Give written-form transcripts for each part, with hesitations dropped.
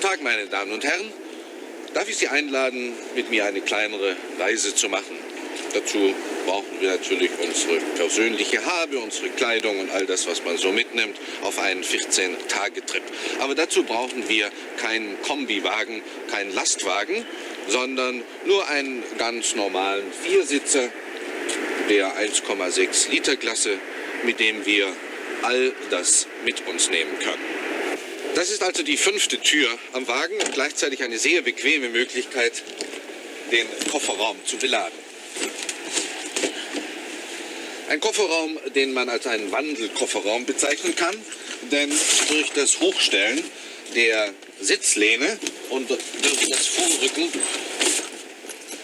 Tag, meine Damen und Herren. Darf ich Sie einladen, mit mir eine kleinere Reise zu machen? Dazu brauchen wir natürlich unsere persönliche Habe, unsere Kleidung und all das, was man so mitnimmt, auf einen 14-Tage-Trip. Aber dazu brauchen wir keinen Kombiwagen, keinen Lastwagen, sondern nur einen ganz normalen Viersitzer der 1,6 Liter Klasse, mit dem wir all das mit uns nehmen können. Das ist also die 5. Tür am Wagen und gleichzeitig eine sehr bequeme Möglichkeit, den Kofferraum zu beladen. Ein Kofferraum, den man als einen Wandelkofferraum bezeichnen kann, denn durch das Hochstellen der Sitzlehne und durch das Vorrücken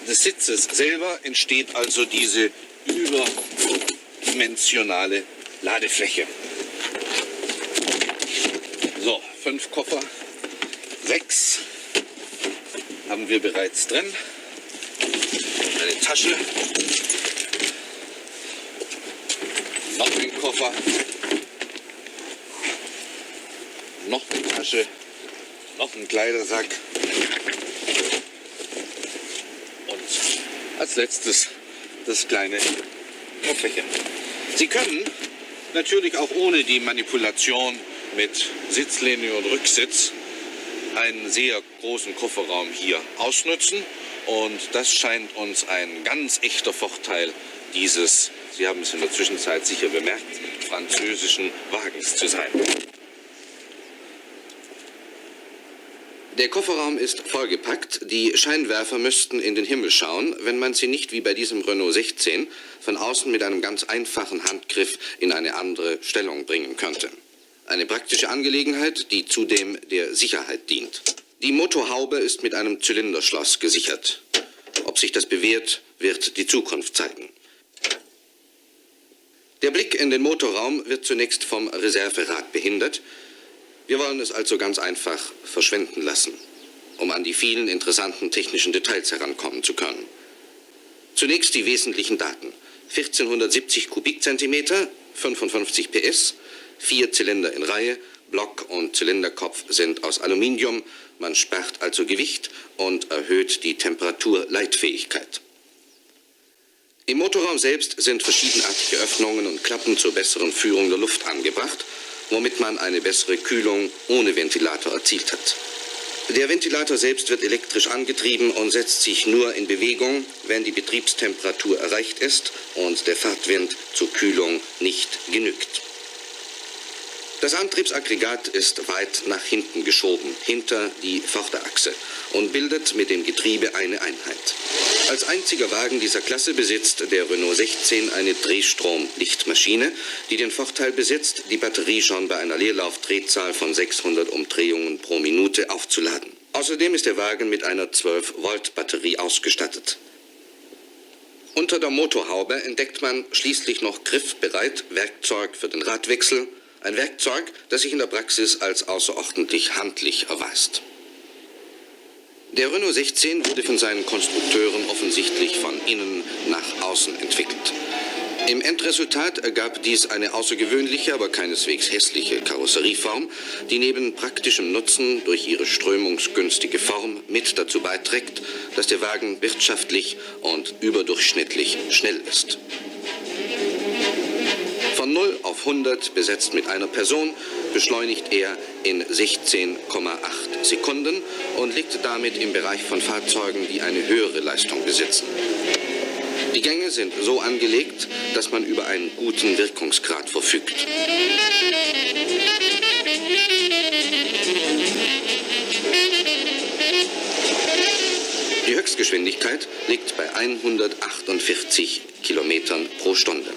des Sitzes selber entsteht also diese überdimensionale Ladefläche. So, 5 Koffer, 6 haben wir bereits drin. Eine Tasche, noch ein Koffer, noch eine Tasche, noch ein Kleidersack und als letztes das kleine Kofferchen. Sie können natürlich auch ohne die Manipulation mit Sitzlehne und Rücksitz einen sehr großen Kofferraum hier ausnutzen. Und das scheint uns ein ganz echter Vorteil dieses, Sie haben es in der Zwischenzeit sicher bemerkt, französischen Wagens zu sein. Der Kofferraum ist vollgepackt. Die Scheinwerfer müssten in den Himmel schauen, wenn man sie nicht wie bei diesem Renault 16 von außen mit einem ganz einfachen Handgriff in eine andere Stellung bringen könnte. Eine praktische Angelegenheit, die zudem der Sicherheit dient. Die Motorhaube ist mit einem Zylinderschloss gesichert. Ob sich das bewährt, wird die Zukunft zeigen. Der Blick in den Motorraum wird zunächst vom Reserverad behindert. Wir wollen es also ganz einfach verschwinden lassen, um an die vielen interessanten technischen Details herankommen zu können. Zunächst die wesentlichen Daten. 1470 Kubikzentimeter, 55 PS, 4 Zylinder in Reihe, Block und Zylinderkopf sind aus Aluminium, man spart also Gewicht und erhöht die Temperaturleitfähigkeit. Im Motorraum selbst sind verschiedenartige Öffnungen und Klappen zur besseren Führung der Luft angebracht, womit man eine bessere Kühlung ohne Ventilator erzielt hat. Der Ventilator selbst wird elektrisch angetrieben und setzt sich nur in Bewegung, wenn die Betriebstemperatur erreicht ist und der Fahrtwind zur Kühlung nicht genügt. Das Antriebsaggregat ist weit nach hinten geschoben, hinter die Vorderachse und bildet mit dem Getriebe eine Einheit. Als einziger Wagen dieser Klasse besitzt der Renault 16 eine Drehstrom-Lichtmaschine, die den Vorteil besitzt, die Batterie schon bei einer Leerlaufdrehzahl von 600 Umdrehungen pro Minute aufzuladen. Außerdem ist der Wagen mit einer 12-Volt-Batterie ausgestattet. Unter der Motorhaube entdeckt man schließlich noch griffbereit Werkzeug für den Radwechsel, ein Werkzeug, das sich in der Praxis als außerordentlich handlich erweist. Der Renault 16 wurde von seinen Konstrukteuren offensichtlich von innen nach außen entwickelt. Im Endresultat ergab dies eine außergewöhnliche, aber keineswegs hässliche Karosserieform, die neben praktischem Nutzen durch ihre strömungsgünstige Form mit dazu beiträgt, dass der Wagen wirtschaftlich und überdurchschnittlich schnell ist. Von 0 auf 100 besetzt mit einer Person beschleunigt er in 16,8 Sekunden und liegt damit im Bereich von Fahrzeugen, die eine höhere Leistung besitzen. Die Gänge sind so angelegt, dass man über einen guten Wirkungsgrad verfügt. Die Höchstgeschwindigkeit liegt bei 148 Kilometern pro Stunde.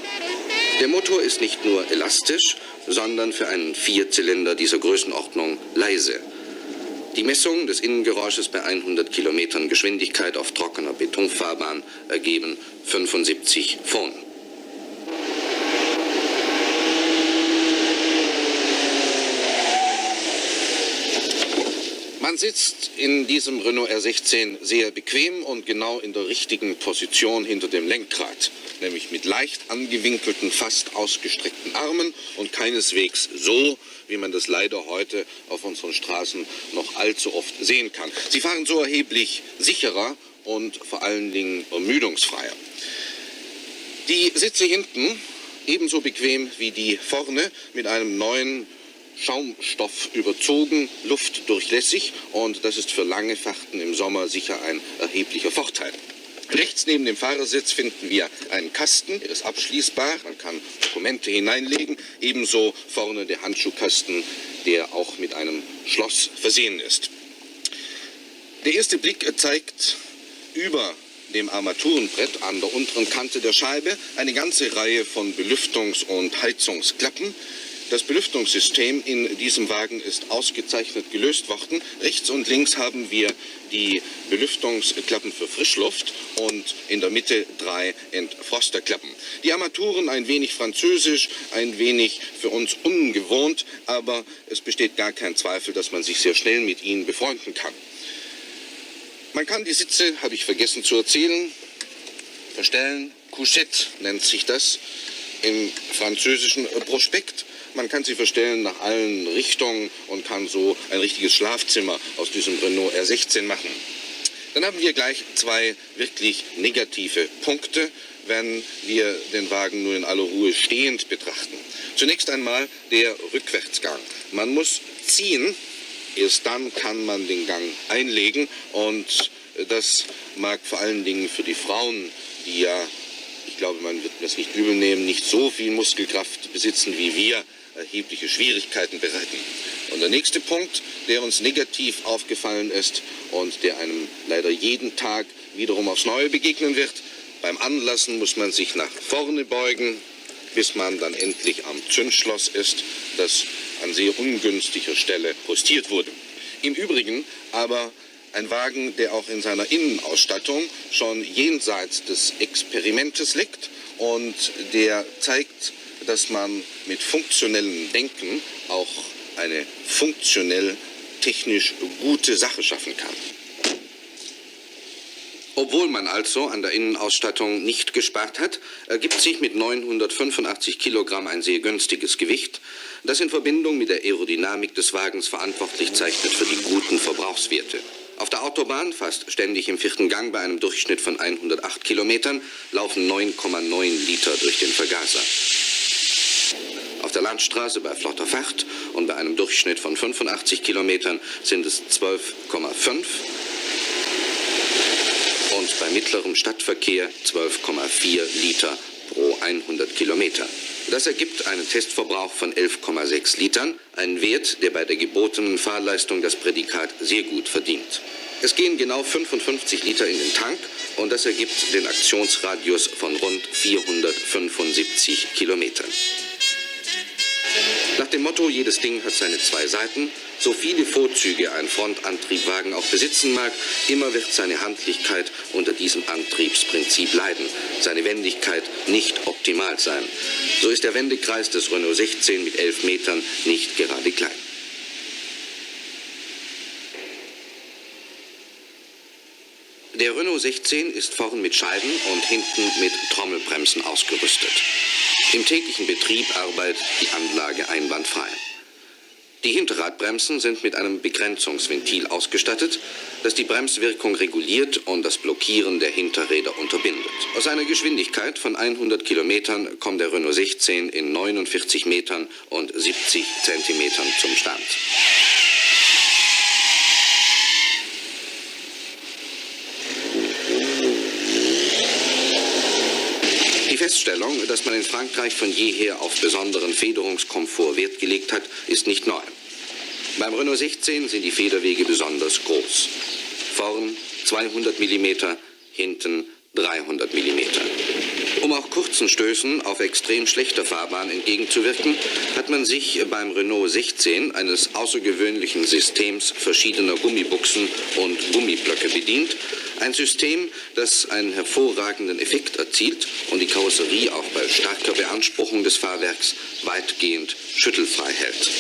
Der Motor ist nicht nur elastisch, sondern für einen Vierzylinder dieser Größenordnung leise. Die Messung des Innengeräusches bei 100 Kilometern Geschwindigkeit auf trockener Betonfahrbahn ergeben 75 Phonen. Man sitzt in diesem Renault R16 sehr bequem und genau in der richtigen Position hinter dem Lenkrad. nämlich mit leicht angewinkelten, fast ausgestreckten Armen und keineswegs so, wie man das leider heute auf unseren Straßen noch allzu oft sehen kann. Sie fahren so erheblich sicherer und vor allen Dingen ermüdungsfreier. Die Sitze hinten ebenso bequem wie die vorne, mit einem neuen Schaumstoff überzogen, luftdurchlässig, und das ist für lange Fahrten im Sommer sicher ein erheblicher Vorteil. Rechts neben dem Fahrersitz finden wir einen Kasten, der ist abschließbar, man kann Dokumente hineinlegen, ebenso vorne der Handschuhkasten, der auch mit einem Schloss versehen ist. Der erste Blick zeigt über dem Armaturenbrett an der unteren Kante der Scheibe eine ganze Reihe von Belüftungs- und Heizungsklappen. Das Belüftungssystem in diesem Wagen ist ausgezeichnet gelöst worden. Rechts und links haben wir die Belüftungsklappen für Frischluft und in der Mitte 3 Entfrosterklappen. Die Armaturen ein wenig französisch, ein wenig für uns ungewohnt, aber es besteht gar kein Zweifel, dass man sich sehr schnell mit ihnen befreunden kann. Man kann die Sitze, habe ich vergessen zu erzählen, verstellen. Couchette nennt sich das im französischen Prospekt. Man kann sie verstellen nach allen Richtungen und kann so ein richtiges Schlafzimmer aus diesem Renault R16 machen. Dann haben wir gleich 2 wirklich negative Punkte, wenn wir den Wagen nur in aller Ruhe stehend betrachten. Zunächst einmal der Rückwärtsgang. Man muss ziehen. Erst dann kann man den Gang einlegen, und das mag vor allen Dingen für die Frauen, die ja, ich glaube, man wird mir das nicht übel nehmen, nicht so viel Muskelkraft besitzen wie wir, erhebliche Schwierigkeiten bereiten. Und der nächste Punkt, der uns negativ aufgefallen ist und der einem leider jeden Tag wiederum aufs Neue begegnen wird: beim Anlassen muss man sich nach vorne beugen, bis man dann endlich am Zündschloss ist, das an sehr ungünstiger Stelle postiert wurde. Im Übrigen aber ein Wagen, der auch in seiner Innenausstattung schon jenseits des Experimentes liegt und der zeigt, dass man mit funktionellem Denken auch eine funktionell technisch gute Sache schaffen kann. Obwohl man also an der Innenausstattung nicht gespart hat, ergibt sich mit 985 Kilogramm ein sehr günstiges Gewicht, das in Verbindung mit der Aerodynamik des Wagens verantwortlich zeichnet für die guten Verbrauchswerte. Auf der Autobahn, fast ständig im 4. Gang bei einem Durchschnitt von 108 Kilometern, laufen 9,9 Liter durch den Vergaser. Auf der Landstraße bei flotter Fahrt und bei einem Durchschnitt von 85 Kilometern sind es 12,5 und bei mittlerem Stadtverkehr 12,4 Liter pro 100 Kilometer. Das ergibt einen Testverbrauch von 11,6 Litern, einen Wert, der bei der gebotenen Fahrleistung das Prädikat sehr gut verdient. Es gehen genau 55 Liter in den Tank und das ergibt den Aktionsradius von rund 475 Kilometern. Nach dem Motto, jedes Ding hat seine 2 Seiten, so viele Vorzüge ein Frontantriebwagen auch besitzen mag, immer wird seine Handlichkeit unter diesem Antriebsprinzip leiden, seine Wendigkeit nicht optimal sein. So ist der Wendekreis des Renault 16 mit 11 Metern nicht gerade klein. Der Renault 16 ist vorn mit Scheiben und hinten mit Trommelbremsen ausgerüstet. Im täglichen Betrieb arbeitet die Anlage einwandfrei. Die Hinterradbremsen sind mit einem Begrenzungsventil ausgestattet, das die Bremswirkung reguliert und das Blockieren der Hinterräder unterbindet. Aus einer Geschwindigkeit von 100 Kilometern kommt der Renault 16 in 49 Metern und 70 Zentimetern zum Stand. Die Feststellung, dass man in Frankreich von jeher auf besonderen Federungskomfort Wert gelegt hat, ist nicht neu. Beim Renault 16 sind die Federwege besonders groß. Vorn 200 mm, hinten 300 mm. Um auch kurzen Stößen auf extrem schlechter Fahrbahn entgegenzuwirken, hat man sich beim Renault 16 eines außergewöhnlichen Systems verschiedener Gummibuchsen und Gummiblöcke bedient. Ein System, das einen hervorragenden Effekt erzielt und die Karosserie auch bei starker Beanspruchung des Fahrwerks weitgehend schüttelfrei hält.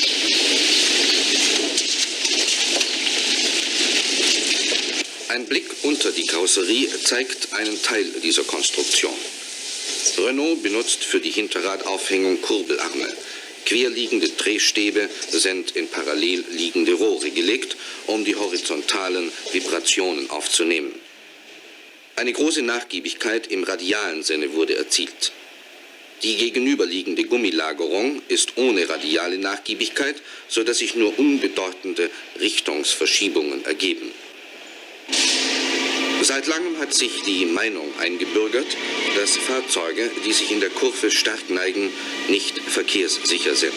Ein Blick unter die Karosserie zeigt einen Teil dieser Konstruktion. Renault benutzt für die Hinterradaufhängung Kurbelarme. Querliegende Drehstäbe sind in parallel liegende Rohre gelegt, um die horizontalen Vibrationen aufzunehmen. Eine große Nachgiebigkeit im radialen Sinne wurde erzielt. Die gegenüberliegende Gummilagerung ist ohne radiale Nachgiebigkeit, sodass sich nur unbedeutende Richtungsverschiebungen ergeben. Seit langem hat sich die Meinung eingebürgert, dass Fahrzeuge, die sich in der Kurve stark neigen, nicht verkehrssicher sind.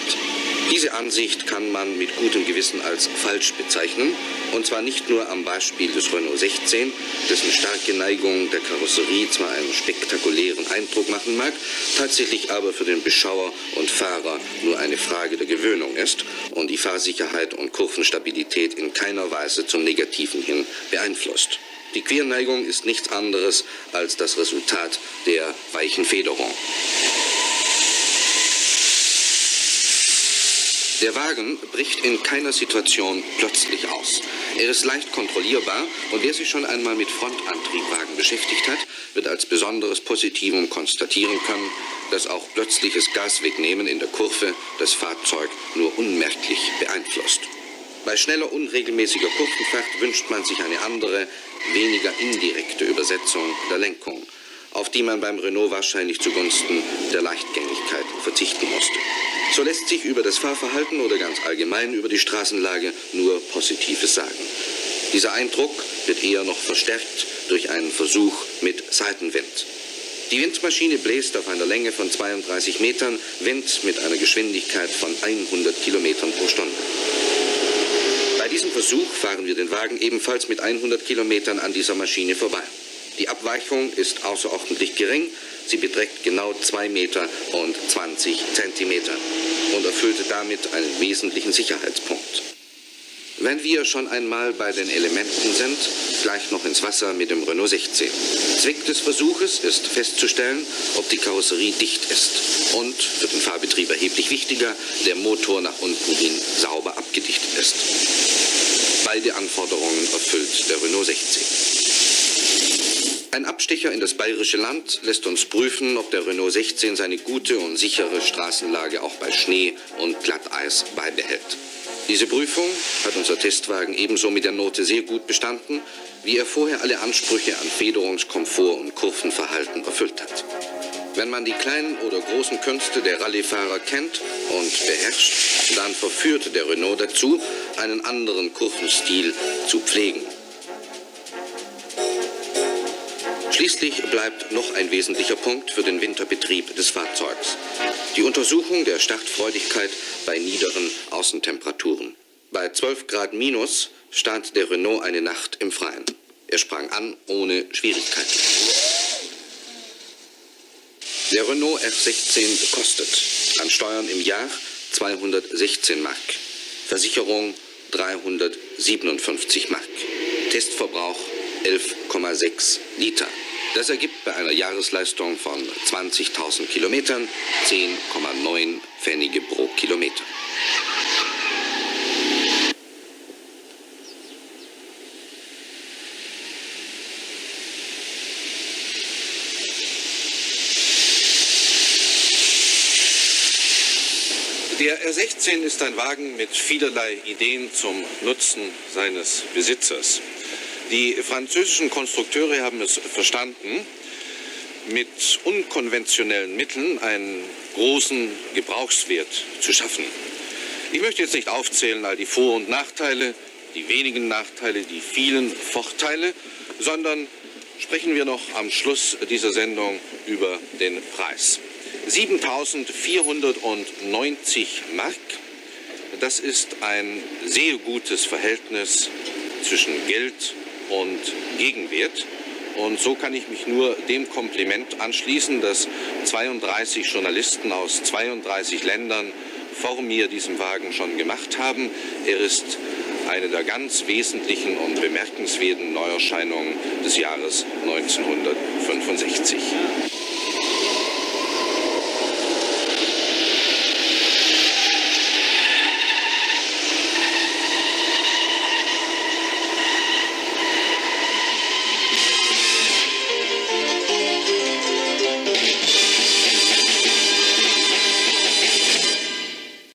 Diese Ansicht kann man mit gutem Gewissen als falsch bezeichnen, und zwar nicht nur am Beispiel des Renault 16, dessen starke Neigung der Karosserie zwar einen spektakulären Eindruck machen mag, tatsächlich aber für den Beschauer und Fahrer nur eine Frage der Gewöhnung ist und die Fahrsicherheit und Kurvenstabilität in keiner Weise zum Negativen hin beeinflusst. Die Querneigung ist nichts anderes als das Resultat der weichen Federung. Der Wagen bricht in keiner Situation plötzlich aus. Er ist leicht kontrollierbar und wer sich schon einmal mit Frontantriebwagen beschäftigt hat, wird als besonderes Positivum konstatieren können, dass auch plötzliches Gaswegnehmen in der Kurve das Fahrzeug nur unmerklich beeinflusst. Bei schneller, unregelmäßiger Kurvenfahrt wünscht man sich eine andere, weniger indirekte Übersetzung der Lenkung, auf die man beim Renault wahrscheinlich zugunsten der Leichtgängigkeit verzichten musste. So lässt sich über das Fahrverhalten oder ganz allgemein über die Straßenlage nur Positives sagen. Dieser Eindruck wird eher noch verstärkt durch einen Versuch mit Seitenwind. Die Windmaschine bläst auf einer Länge von 32 Metern Wind mit einer Geschwindigkeit von 100 Kilometern pro Stunde. Bei diesem Versuch fahren wir den Wagen ebenfalls mit 100 Kilometern an dieser Maschine vorbei. Die Abweichung ist außerordentlich gering. Sie beträgt genau 2,20 Meter und erfüllt damit einen wesentlichen Sicherheitspunkt. Wenn wir schon einmal bei den Elementen sind, gleich noch ins Wasser mit dem Renault 16. Zweck des Versuches ist festzustellen, ob die Karosserie dicht ist und, für den Fahrbetrieb erheblich wichtiger, der Motor nach unten hin sauber abgedichtet ist. Beide Anforderungen erfüllt der Renault 16. Ein Abstecher in das bayerische Land lässt uns prüfen, ob der Renault 16 seine gute und sichere Straßenlage auch bei Schnee und Glatteis beibehält. Diese Prüfung hat unser Testwagen ebenso mit der Note sehr gut bestanden, wie er vorher alle Ansprüche an Federungskomfort und Kurvenverhalten erfüllt hat. Wenn man die kleinen oder großen Künste der Rallyefahrer kennt und beherrscht, dann verführt der Renault dazu, einen anderen Kurvenstil zu pflegen. Schließlich bleibt noch ein wesentlicher Punkt für den Winterbetrieb des Fahrzeugs: die Untersuchung der Startfreudigkeit bei niederen Außentemperaturen. Bei 12 Grad minus stand der Renault eine Nacht im Freien. Er sprang an ohne Schwierigkeiten. Der Renault R16 kostet an Steuern im Jahr 216 Mark, Versicherung 357 Mark, Testverbrauch 11,6 Liter. Das ergibt bei einer Jahresleistung von 20.000 Kilometern 10,9 Pfennige pro Kilometer. Der R16 ist ein Wagen mit vielerlei Ideen zum Nutzen seines Besitzers. Die französischen Konstrukteure haben es verstanden, mit unkonventionellen Mitteln einen großen Gebrauchswert zu schaffen. Ich möchte jetzt nicht aufzählen all die Vor- und Nachteile, die wenigen Nachteile, die vielen Vorteile, sondern sprechen wir noch am Schluss dieser Sendung über den Preis. 7.490 Mark, das ist ein sehr gutes Verhältnis zwischen Geld und Gegenwert. Und so kann ich mich nur dem Kompliment anschließen, dass 32 Journalisten aus 32 Ländern vor mir diesen Wagen schon gemacht haben. Er ist eine der ganz wesentlichen und bemerkenswerten Neuerscheinungen des Jahres 1965.